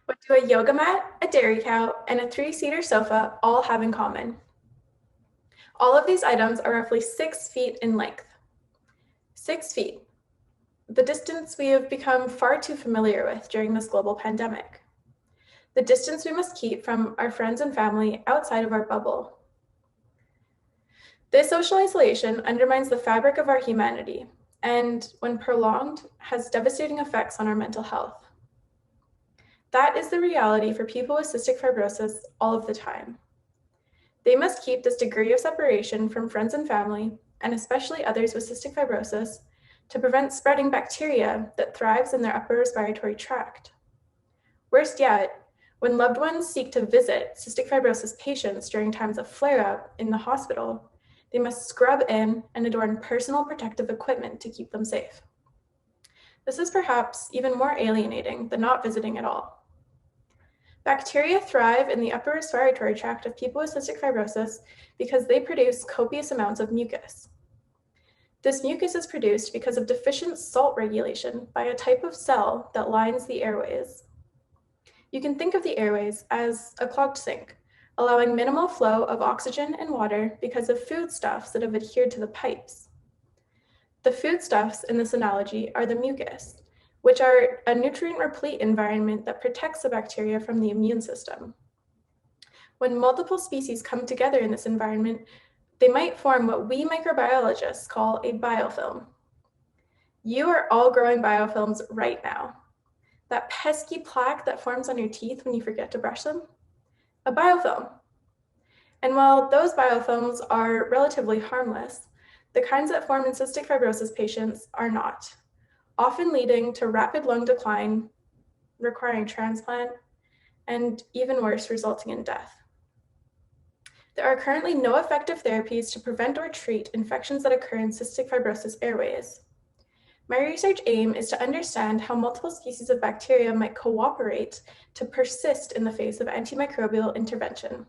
What do a yoga mat, a dairy cow, and a three-seater sofa all have in common? All of these items are roughly 6 feet in length. 6 feet, the distance we have become far too familiar with during this global pandemic. The distance we must keep from our friends and family outside of our bubble. This social isolation undermines the fabric of our humanity and, when prolonged, has devastating effects on our mental health. That is the reality for people with cystic fibrosis all of the time. They must keep this degree of separation from friends and family, and especially others with cystic fibrosis, to prevent spreading bacteria that thrives in their upper respiratory tract. Worst yet, when loved ones seek to visit cystic fibrosis patients during times of flare-up in the hospital, they must scrub in and adorn personal protective equipment to keep them safe. This is perhaps even more alienating than not visiting at all. Bacteria thrive in the upper respiratory tract of people with cystic fibrosis because they produce copious amounts of mucus. This mucus is produced because of deficient salt regulation by a type of cell that lines the airways. You can think of the airways as a clogged sink, allowing minimal flow of oxygen and water because of foodstuffs that have adhered to the pipes. The foodstuffs in this analogy are the mucus, which are a nutrient-replete environment that protects the bacteria from the immune system. When multiple species come together in this environment, they might form what we microbiologists call a biofilm. You are all growing biofilms right now. That pesky plaque that forms on your teeth when you forget to brush them? A biofilm. And while those biofilms are relatively harmless, the kinds that form in cystic fibrosis patients are not, often leading to rapid lung decline, requiring transplant, and even worse, resulting in death. There are currently no effective therapies to prevent or treat infections that occur in cystic fibrosis airways. My research aim is to understand how multiple species of bacteria might cooperate to persist in the face of antimicrobial intervention.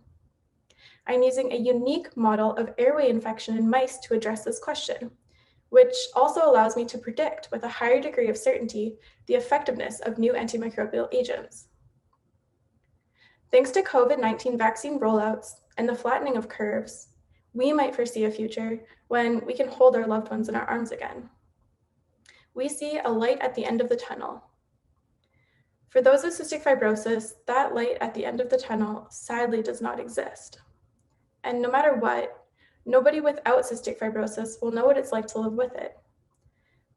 I'm using a unique model of airway infection in mice to address this question, which also allows me to predict with a higher degree of certainty the effectiveness of new antimicrobial agents. Thanks to COVID-19 vaccine rollouts and the flattening of curves, we might foresee a future when we can hold our loved ones in our arms again. We see a light at the end of the tunnel. For those with cystic fibrosis, that light at the end of the tunnel sadly does not exist. And no matter what, nobody without cystic fibrosis will know what it's like to live with it.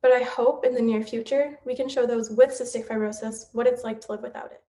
But I hope in the near future, we can show those with cystic fibrosis what it's like to live without it.